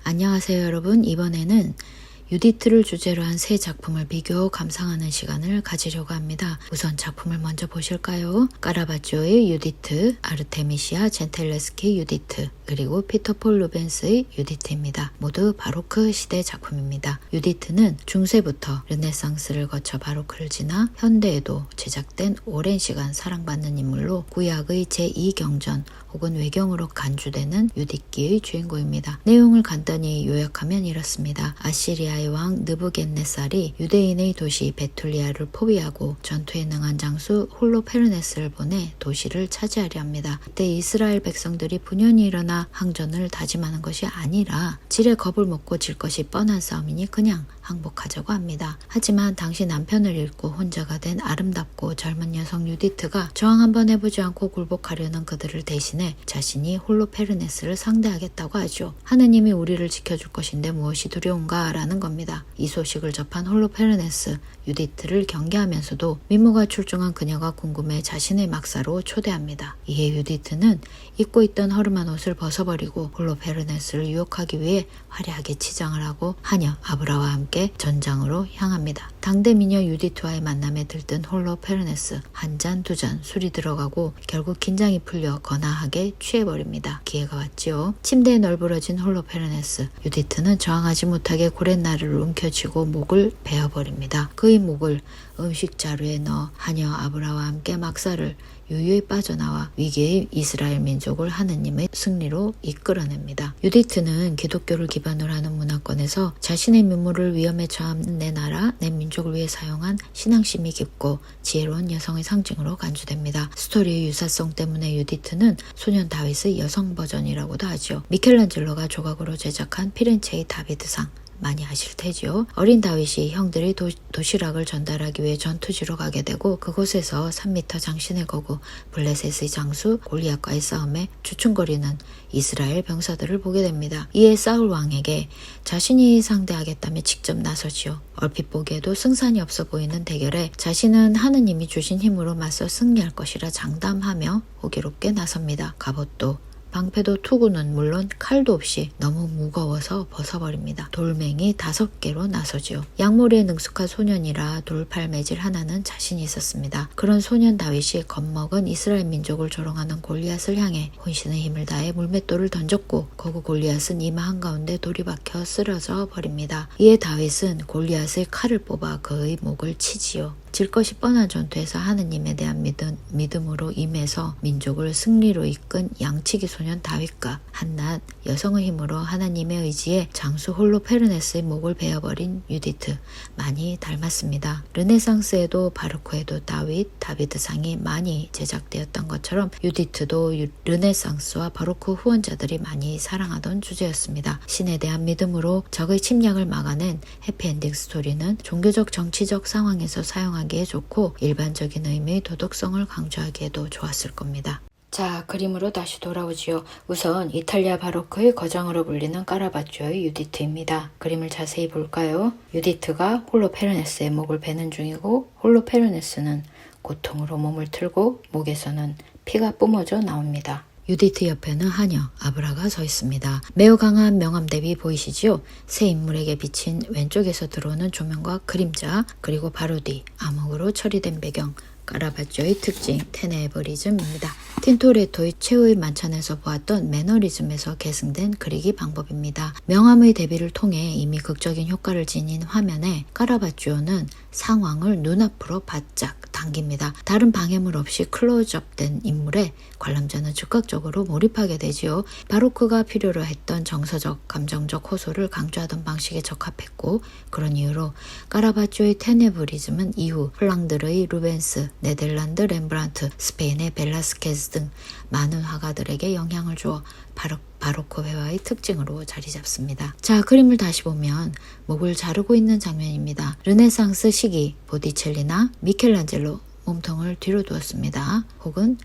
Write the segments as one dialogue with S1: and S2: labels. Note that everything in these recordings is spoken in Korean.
S1: 안녕하세요 여러분. 이번에는 유디트를 주제로 한 세 작품을 비교 감상하는 시간을 가지려고 합니다. 우선 작품을 먼저 보실까요? 카라바조의 유디트, 아르테미시아 젠텔레스키 유디트, 그리고 피터 폴 루벤스의 유디트입니다. 모두 바로크 시대 작품입니다. 유디트는 중세부터 르네상스를 거쳐 바로크를 지나 현대에도 제작된 오랜 시간 사랑받는 인물로 구약의 제2경전 혹은 외경으로 간주되는 유디기의 주인공입니다. 내용을 간단히 요약하면 이렇습니다. 아시리아의 왕 느부겟네살이 유대인의 도시 베툴리아를 포위하고 전투에 능한 장수 홀로페르네스를 보내 도시를 차지하려 합니다. 그때 이스라엘 백성들이 분연히 일어나 항전을 다짐하는 것이 아니라 질에 겁을 먹고 질 것이 뻔한 싸움이니 그냥 항복하자고 합니다. 하지만 당시 남편을 잃고 혼자가 된 아름답고 젊은 여성 유디트가 저항 한번 해보지 않고 굴복하려는 그들을 대신해 자신이 홀로페르네스를 상대하겠다고 하죠. 하느님이 우리를 지켜줄 것인데 무엇이 두려운가 라는 겁니다. 이 소식을 접한 홀로페르네스 유디트를 경계하면서도 미모가 출중한 그녀가 궁금해 자신의 막사로 초대합니다. 이에 유디트는 입고 있던 허름한 옷을 벗어버리고 홀로페르네스를 유혹하기 위해 화려하게 치장을 하고 하녀 아브라와 함께 전장으로 향합니다. 당대 미녀 유디트와의 만남에 들뜬 홀로페르네스 한 잔 두 잔 술이 들어가고 결국 긴장이 풀려 거나하게 취해버립니다. 기회가 왔지요. 침대에 널브러진 홀로페르네스 유디트는 저항하지 못하게 고렛나루를 움켜쥐고 목을 베어버립니다. 그의 목을 음식 자루에 넣어 하녀 아브라와 함께 막사를 유유히 빠져나와 위기의 이스라엘 민족을 하느님의 승리로 이끌어냅니다. 유디트는 기독교를 기반으로 하는 문화권에서 자신의 면모를 위험에 처한 내 나라, 내 민족을 위해 사용한 신앙심이 깊고 지혜로운 여성의 상징으로 간주됩니다. 스토리의 유사성 때문에 유디트는 소년 다윗의 여성 버전이라고도 하죠. 미켈란젤로가 조각으로 제작한 피렌체의 다비드상 많이 아실 테지요. 어린 다윗이 형들의 도시락을 전달하기 위해 전투지로 가게 되고 그곳에서 3m 장신의 거구 블레셋의 장수 골리앗과의 싸움에 주춤거리는 이스라엘 병사들을 보게 됩니다. 이에 사울 왕에게 자신이 상대하겠다며 직접 나서지요. 얼핏 보기에도 승산이 없어 보이는 대결에 자신은 하느님이 주신 힘으로 맞서 승리할 것이라 장담하며 호기롭게 나섭니다. 갑옷도 방패도 투구는 물론 칼도 없이 너무 무거워서 벗어버립니다. 돌멩이 5개로 나서지요. 양머리에 능숙한 소년이라 돌팔매질 하나는 자신이 있었습니다. 그런 소년 다윗이 겁먹은 이스라엘 민족을 조롱하는 골리앗을 향해 혼신의 힘을 다해 물맷돌을 던졌고 거구 골리앗은 이마 한가운데 돌이 박혀 쓰러져 버립니다. 이에 다윗은 골리앗의 칼을 뽑아 그의 목을 치지요. 질 것이 뻔한 전투에서 하느님에 대한 믿음으로 임해서 민족을 승리로 이끈 양치기 소년 다윗과 한낱 여성의 힘으로 하나님의 의지에 장수 홀로페르네스의 목을 베어버린 유디트 많이 닮았습니다. 르네상스에도 바로크에도 다비드상이 많이 제작되었던 것처럼 유디트도 르네상스와 바로크 후원자들이 많이 사랑하던 주제였습니다. 신에 대한 믿음으로 적의 침략을 막아낸 해피엔딩 스토리는 종교적 정치적 상황에서 사용하기에 좋고 일반적인 의미의 도덕성을 강조하기에도 좋았을 겁니다. 자, 그림으로 다시 돌아오지요. 우선 이탈리아 바로크의 거장으로 불리는 카라바조의 유디트입니다. 그림을 자세히 볼까요? 유디트가 홀로페르네스의 목을 베는 중이고 홀로페르네스는 고통으로 몸을 틀고 목에서는 피가 뿜어져 나옵니다. 유디트 옆에는 하녀 아브라가 서 있습니다. 매우 강한 명암 대비 보이시지요? 세 인물에게 비친 왼쪽에서 들어오는 조명과 그림자, 그리고 바로 뒤 암흑으로 처리된 배경, 카라바조의 특징 테네브리즘입니다. 틴토레토의 최후의 만찬에서 보았던 매너리즘에서 계승된 그리기 방법입니다. 명암의 대비를 통해 이미 극적인 효과를 지닌 화면에 카라바조는 상황을 눈앞으로 바짝 당깁니다. 다른 방해물 없이 클로즈업된 인물에 관람자는 즉각적으로 몰입하게 되지요. 바로크가 필요로 했던 정서적, 감정적 호소를 강조하던 방식에 적합했고 그런 이유로 카라바조의 테네브리즘은 이후 플랑드르의 루벤스, 네덜란드 렘브란트, 스페인의 벨라스케즈 등 많은 화가들에게 영향을 주어 바로크 회화의 특징으로 자리 잡습니다. 자, 그림을 다시 보면 목을 자르고 있는 장면입니다. 르네상스 시기 보티첼리나 미켈란젤로 몸통을 뒤로 두었습니다. 혹은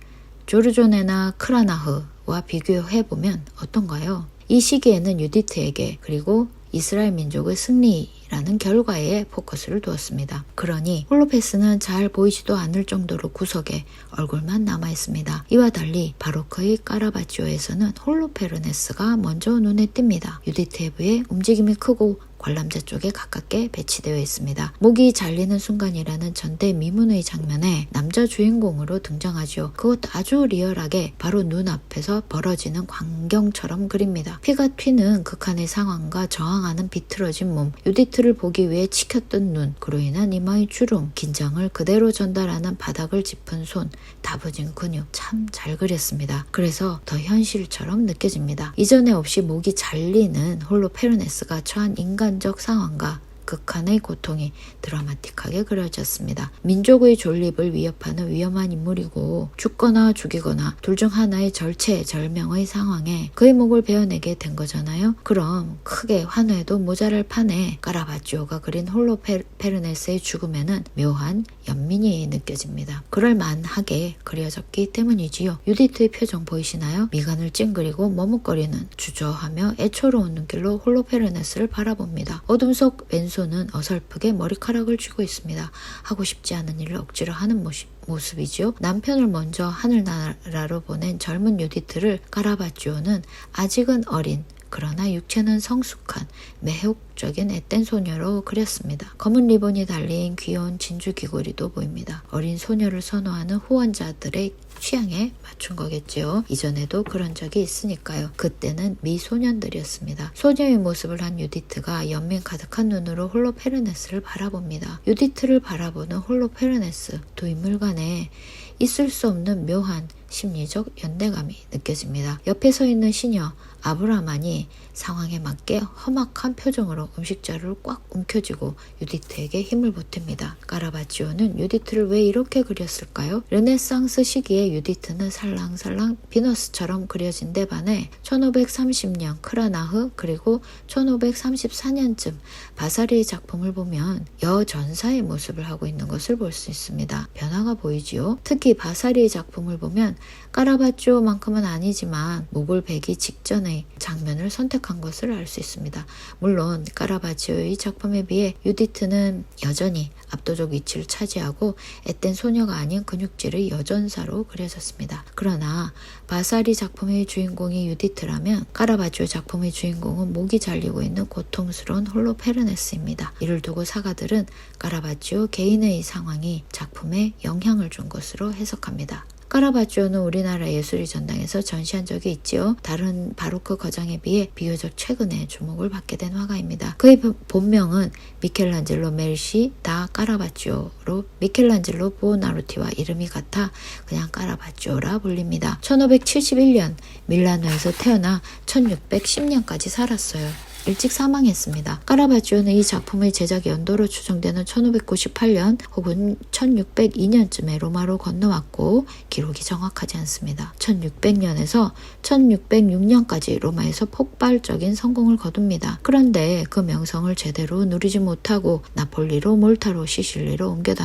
S1: 조르조네나 크라나흐와 비교해보면 어떤가요? 이 시기에는 유디트에게 그리고 이스라엘 민족의 승리 라는 결과에 포커스를 두었습니다. 그러니 홀로페스는 잘 보이지도 않을 정도로 구석에 얼굴만 남아있습니다. 이와 달리 바로크의 까라바지오에서는 홀로페르네스가 먼저 눈에 띕니다. 유디트에 비해 움직임이 크고 관람자 쪽에 가깝게 배치되어 있습니다. 목이 잘리는 순간이라는 전대미문의 장면에 남자 주인공으로 등장하죠. 그것도 아주 리얼하게 바로 눈앞에서 벌어지는 광경처럼 그립니다. 피가 튀는 극한의 상황과 저항하는 비틀어진 몸, 유디트를 보기 위해 치켰던 눈, 그로 인한 이마의 주름, 긴장을 그대로 전달하는 바닥을 짚은 손, 다부진 근육, 참 잘 그렸습니다. 그래서 더 현실처럼 느껴집니다. 이전에 없이 목이 잘리는 홀로페르네스가 처한 인간적 상황과 극한의 고통이 드라마틱하게 그려졌습니다. 민족의 존립을 위협하는 위험한 인물이고 죽거나 죽이거나 둘 중 하나의 절체절명의 상황에 그의 목을 베어내게 된 거잖아요. 그럼 크게 환호해도 모자랄 판에 까라바지오가 그린 홀로페르네스의 죽음에는 묘한 연민이 느껴집니다. 그럴만하게 그려졌기 때문이지요. 유디트의 표정 보이시나요? 미간을 찡그리고 머뭇거리는 주저하며 애초로운 눈길로 홀로페르네스를 바라봅니다. 어둠 속 왼손은 어설프게 머리카락을 쥐고 있습니다. 하고 싶지 않은 일을 억지로 하는 모습이죠. 남편을 먼저 하늘나라로 보낸 젊은 유디트를 까라바지오는 아직은 어린 그러나 육체는 성숙한 매혹적인 앳된 소녀로 그렸습니다. 검은 리본이 달린 귀여운 진주 귀걸이도 보입니다. 어린 소녀를 선호하는 후원자들의 취향에 맞춘 거겠죠. 이전에도 그런 적이 있으니까요. 그때는 미소년들이었습니다. 소녀의 모습을 한 유디트가 연민 가득한 눈으로 홀로페르네스를 바라봅니다. 유디트를 바라보는 홀로페르네스, 두 인물 간에 있을 수 없는 묘한 심리적 연대감이 느껴집니다. 옆에 서 있는 시녀 아브라만이 상황에 맞게 험악한 표정으로 음식자루를 꽉 움켜쥐고 유디트에게 힘을 보탭니다. 까라바지오는 유디트를 왜 이렇게 그렸을까요? 르네상스 시기에 유디트는 살랑살랑 비너스처럼 그려진 데 반해 1530년 크라나흐 그리고 1534년쯤 바사리의 작품을 보면 여전사의 모습을 하고 있는 것을 볼 수 있습니다. 변화가 보이지요. 특히 바사리의 작품을 보면 까라바지오만큼은 아니지만 목을 베기 직전의 장면을 선택한 것을 알 수 있습니다. 물론 까라바지오의 작품에 비해 유디트는 여전히 압도적 위치를 차지하고 앳된 소녀가 아닌 근육질의 여전사로 그려졌습니다. 그러나 바사리 작품의 주인공이 유디트라면 까라바지오 작품의 주인공은 목이 잘리고 있는 고통스러운 홀로페르네스입니다. 이를 두고 사가들은 까라바지오 개인의 상황이 작품에 영향을 준 것으로 해석합니다. 까라바지오는 우리나라 예술의 전당에서 전시한 적이 있지요. 다른 바로크 거장에 비해 비교적 최근에 주목을 받게 된 화가입니다. 그의 본명은 미켈란젤로 멜시 다 까라바지오로 미켈란젤로 부오나루티와 이름이 같아 그냥 까라바지오라 불립니다. 1571년 밀라노에서 태어나 1610년까지 살았어요. 일찍 사망했습니다. 까라바지오는 이 작품의 제작 연도로 추정되는 1598년 혹은 1602년쯤에 로마로 건너왔고 기록이 정확하지 않습니다. 1600년에서 1606년까지 로마에서 폭발적인 성공을 거둡니다. 그런데 그 명성을 제대로 누리지 못하고 나폴리로 몰타로 시실리로 옮겨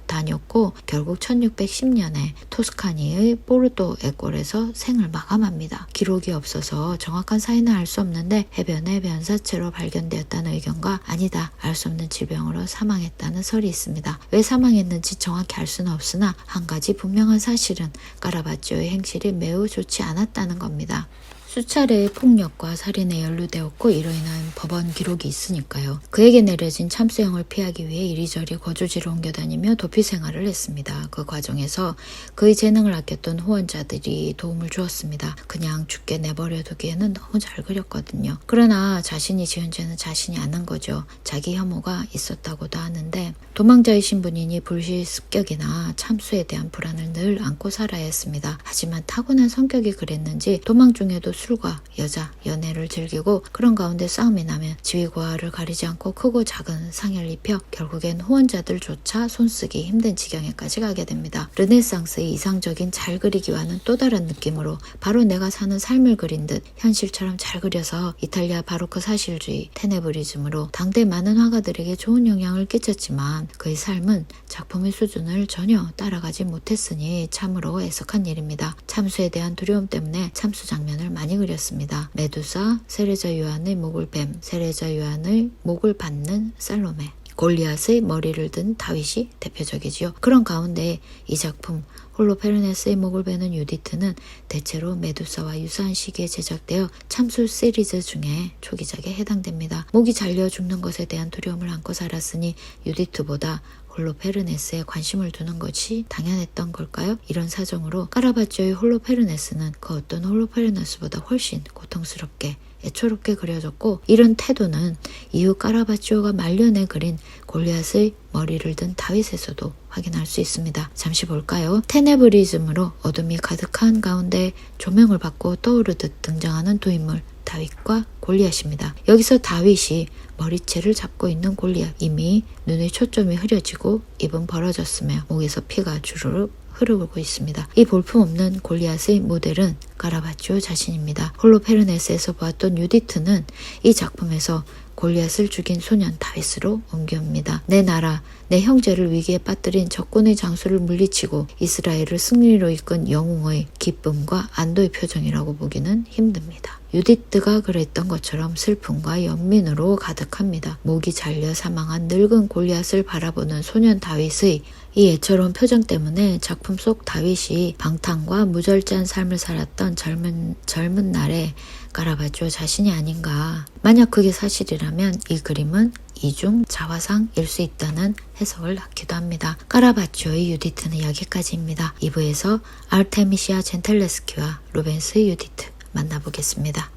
S1: 다녔고 결국 1610년에 토스카니의 포르토 에꼴에서 생을 마감합니다. 기록이 없어서 정확한 사인은 알 수 없는데 해변에 변사체로 발견되었다는 의견과 아니다 알 수 없는 질병으로 사망했다는 설이 있습니다. 왜 사망했는지 정확히 알 수는 없으나 한 가지 분명한 사실은 까라바지오의 행실이 매우 좋지 않았다는 겁니다. 수차례의 폭력과 살인에 연루되었고 이로 인한 법원 기록이 있으니까요. 그에게 내려진 참수형을 피하기 위해 이리저리 거주지로 옮겨다니며 도피 생활을 했습니다. 그 과정에서 그의 재능을 아꼈던 후원자들이 도움을 주었습니다. 그냥 죽게 내버려두기에는 너무 잘 그렸거든요. 그러나 자신이 지은 죄는 자신이 아는 거죠. 자기 혐오가 있었다고도 하는데 도망자의 신분이니 불시의 습격이나 참수에 대한 불안을 늘 안고 살아야 했습니다. 하지만 타고난 성격이 그랬는지 도망 중에도 술과 여자, 연애를 즐기고 그런 가운데 싸움이 나면 지위고하를 가리지 않고 크고 작은 상해를 입혀 결국엔 후원자들조차 손쓰기 힘든 지경에까지 가게 됩니다. 르네상스의 이상적인 잘 그리기와는 또 다른 느낌으로 바로 내가 사는 삶을 그린 듯 현실처럼 잘 그려서 이탈리아 바로크 사실주의, 테네브리즘으로 당대 많은 화가들에게 좋은 영향을 끼쳤지만 그의 삶은 작품의 수준을 전혀 따라가지 못했으니 참으로 애석한 일입니다. 참수에 대한 두려움 때문에 참수 장면을 많이 많이 그렸습니다. 메두사, 세레자 요한의 목을 뱀, 세레자 요한의 목을 받는 살로메, 골리앗의 머리를 든 다윗이 대표적이지요. 그런 가운데 이 작품 홀로페르네스의 목을 베는 유디트는 대체로 메두사와 유사한 시기에 제작되어 참술 시리즈 중에 초기작에 해당됩니다. 목이 잘려 죽는 것에 대한 두려움을 안고 살았으니 유디트보다 홀로페르네스에 관심을 두는 것이 당연했던 걸까요? 이런 사정으로 까라바ggio의 홀로페르네스는 그 어떤 홀로페르네스보다 훨씬 고통스럽게 애초롭게 그려졌고, 이런 태도는 이후 까라바ggio가 말년에 그린 골리앗의 머리를 든 다윗에서도 확인할 수 있습니다. 잠시 볼까요? 테네브리즘으로 어둠이 가득한 가운데 조명을 받고 떠오르듯 등장하는 두 인물, 다윗과 골리앗입니다. 여기서 다윗이 머리채를 잡고 있는 골리앗, 이미 눈의 초점이 흐려지고 입은 벌어졌으며 목에서 피가 주르륵 흐르고 있습니다. 이 볼품없는 골리앗의 모델은 까라바ggio 자신입니다. 홀로페르네스에서 보았던 유디트는 이 작품에서 골리앗을 죽인 소년 다윗으로 옮깁니다. 내 나라, 내 형제를 위기에 빠뜨린 적군의 장수를 물리치고 이스라엘을 승리로 이끈 영웅의 기쁨과 안도의 표정이라고 보기는 힘듭니다. 유디트가 그랬던 것처럼 슬픔과 연민으로 가득합니다. 목이 잘려 사망한 늙은 골리앗을 바라보는 소년 다윗의 이 애처로운 표정 때문에 작품 속 다윗이 방탕과 무절제한 삶을 살았던 젊은 날의 까라바ggio 자신이 아닌가. 만약 그게 사실이라면 이 그림은 이중 자화상일 수 있다는 해석을 낳기도 합니다. 까라바ggio의 유디트는 여기까지입니다. 2부에서 아르테미시아 젠텔레스키와 루벤스의 유디트 만나보겠습니다.